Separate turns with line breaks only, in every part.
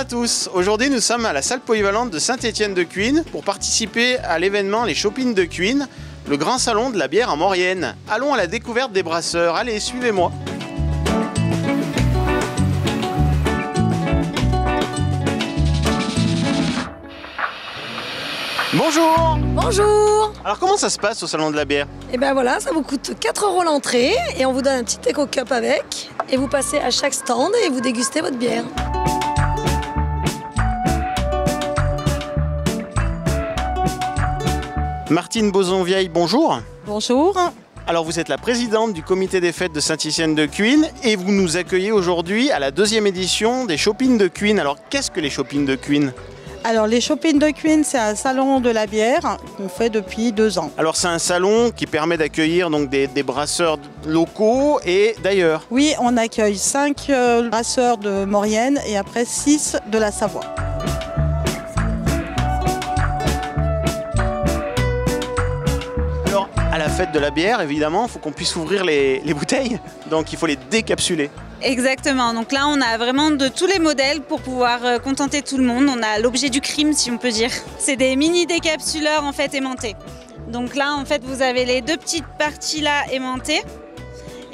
à tous, aujourd'hui nous sommes à la salle polyvalente de Saint-Étienne-de-Cuines pour participer à l'événement Les Chopines de Cuines, le grand salon de la bière en Maurienne. Allons à la découverte des brasseurs, allez suivez-moi. Bonjour.
Bonjour.
Alors comment ça se passe au salon de la bière?
Et ben voilà, ça vous coûte 4 € l'entrée et on vous donne un petit éco-cup avec et vous passez à chaque stand et vous dégustez votre bière.
Martine Boson-Vieille, bonjour.
Bonjour.
Alors vous êtes la présidente du comité des fêtes de Saint-Étienne-de-Cuines et vous nous accueillez aujourd'hui à la 2e édition des Chopines de Cuines. Alors qu'est-ce que les Chopines de Cuines?
Alors les Chopines de Cuines, c'est un salon de la bière qu'on fait depuis 2 ans.
Alors c'est un salon qui permet d'accueillir donc des brasseurs locaux et d'ailleurs.
Oui, on accueille 5 brasseurs de Maurienne et après 6 de la Savoie.
Alors à la fête de la bière, évidemment, il faut qu'on puisse ouvrir les bouteilles, donc il faut les décapsuler.
Exactement, donc là on a vraiment de tous les modèles pour pouvoir contenter tout le monde. On a l'objet du crime si on peut dire. C'est des mini décapsuleurs en fait aimantés. Donc là en fait vous avez les 2 petites parties là aimantées.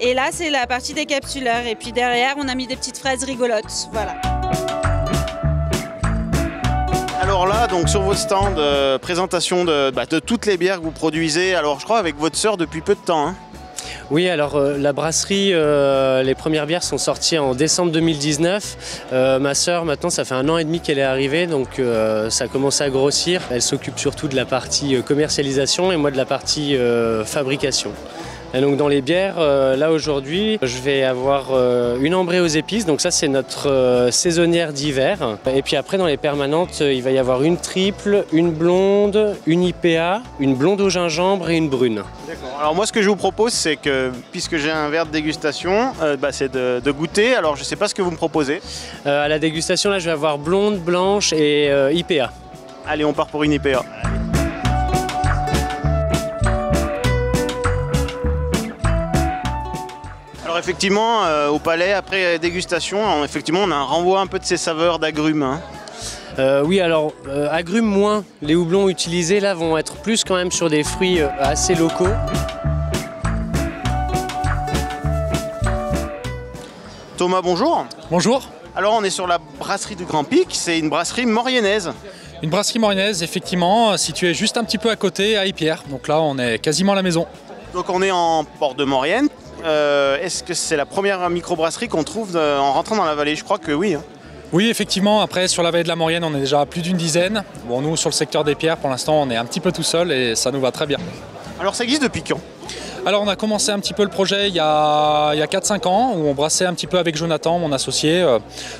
Et là c'est la partie décapsuleur. Et puis derrière on a mis des petites fraises rigolotes. Voilà.
Alors là, donc sur votre stand, présentation de toutes les bières que vous produisez. Alors je crois avec votre sœur depuis peu de temps. Hein.
Oui, alors la brasserie, les premières bières sont sorties en décembre 2019. Ma sœur, maintenant, ça fait 1 an et demi qu'elle est arrivée, donc ça a commencé à grossir. Elle s'occupe surtout de la partie commercialisation et moi de la partie fabrication. Et donc dans les bières, là aujourd'hui, je vais avoir une ambrée aux épices, donc ça c'est notre saisonnière d'hiver. Et puis après dans les permanentes, il va y avoir une triple, une blonde, une IPA, une blonde au gingembre et une brune.
D'accord. Alors moi ce que je vous propose c'est que, puisque j'ai un verre de dégustation, c'est de goûter. Alors je ne sais pas ce que vous me proposez.
À la dégustation là je vais avoir blonde, blanche et IPA.
Allez, on part pour une IPA. Alors effectivement, au palais, après dégustation, effectivement, on a un renvoi un peu de ces saveurs d'agrumes. Hein.
Oui, alors agrumes moins. Les houblons utilisés là vont être plus quand même sur des fruits assez locaux.
Thomas, bonjour.
Bonjour.
Alors on est sur la brasserie du Grand Pic, c'est une brasserie mauriennaise.
Une brasserie mauriennaise, effectivement, située juste un petit peu à côté, à Ypierre. Donc là, on est quasiment à la maison.
Donc on est en port de Maurienne. Est-ce que c'est la première microbrasserie qu'on trouve en rentrant dans la vallée? Je crois que oui. Hein.
Oui, effectivement. Après, sur la vallée de la Maurienne, on est déjà à plus d'une dizaine. Bon, nous, sur le secteur des Pierres, pour l'instant, on est un petit peu tout seul et ça nous va très bien.
Alors ça existe depuis quand?
Alors, on a commencé un petit peu le projet il y a 4-5 ans, où on brassait un petit peu avec Jonathan, mon associé,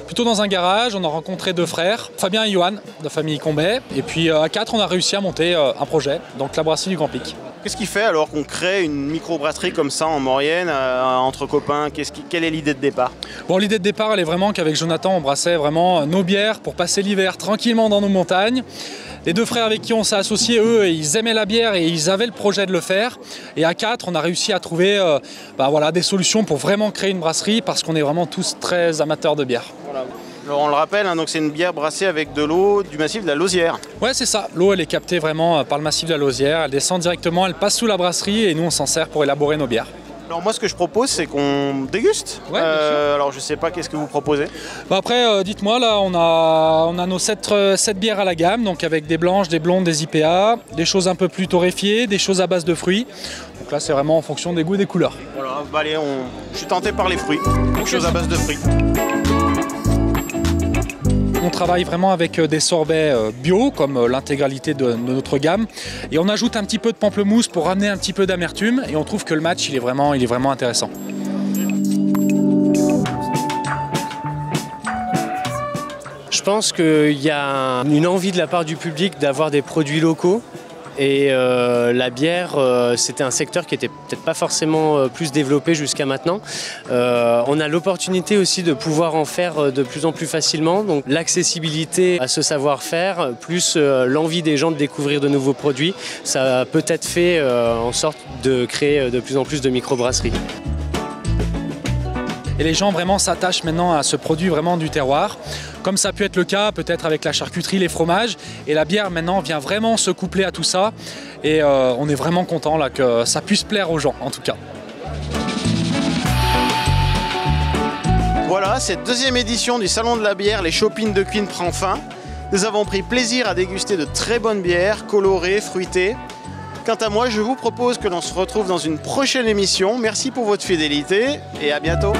plutôt dans un garage. On a rencontré 2 frères, Fabien et Johan, de famille Combet. Et puis à 4, on a réussi à monter un projet, donc la brasserie du Grand Pic.
Qu'est-ce qui fait alors qu'on crée une microbrasserie comme ça en Maurienne, entre copains? Quelle est l'idée de départ?
Bon, l'idée de départ, elle est vraiment qu'avec Jonathan, on brassait vraiment nos bières pour passer l'hiver tranquillement dans nos montagnes. Les 2 frères avec qui on s'est associés, eux, ils aimaient la bière et ils avaient le projet de le faire. Et à 4, on a réussi à trouver des solutions pour vraiment créer une brasserie parce qu'on est vraiment tous très amateurs de bière.
Voilà. Alors on le rappelle, hein, donc c'est une bière brassée avec de l'eau du massif de la Lausière.
Ouais, c'est ça. L'eau, elle est captée vraiment par le massif de la Lausière. Elle descend directement, elle passe sous la brasserie et nous, on s'en sert pour élaborer nos bières.
Alors moi, ce que je propose, c'est qu'on déguste.
Ouais, bien sûr.
Alors je sais pas, qu'est-ce que vous proposez?
Après, dites-moi, là, on a nos 7 bières à la gamme, donc avec des blanches, des blondes, des IPA, des choses un peu plus torréfiées, des choses à base de fruits. Donc là, c'est vraiment en fonction des goûts et des couleurs.
Voilà, allez, je suis tenté par les fruits. Quelque chose à base de fruits.
On travaille vraiment avec des sorbets bio, comme l'intégralité de notre gamme. Et on ajoute un petit peu de pamplemousse pour ramener un petit peu d'amertume. Et on trouve que le match, il est vraiment intéressant.
Je pense qu'il y a une envie de la part du public d'avoir des produits locaux. Et la bière, c'était un secteur qui n'était peut-être pas forcément plus développé jusqu'à maintenant. On a l'opportunité aussi de pouvoir en faire de plus en plus facilement. Donc l'accessibilité à ce savoir-faire, plus l'envie des gens de découvrir de nouveaux produits, ça a peut-être fait en sorte de créer de plus en plus de microbrasseries.
et les gens vraiment s'attachent maintenant à ce produit vraiment du terroir. Comme ça a pu être le cas peut-être avec la charcuterie, les fromages, et la bière maintenant vient vraiment se coupler à tout ça et on est vraiment content là que ça puisse plaire aux gens en tout cas.
Voilà, cette deuxième édition du Salon de la bière, les Chopines de Cuines prend fin. Nous avons pris plaisir à déguster de très bonnes bières, colorées, fruitées. Quant à moi, je vous propose que l'on se retrouve dans une prochaine émission. Merci pour votre fidélité et à bientôt.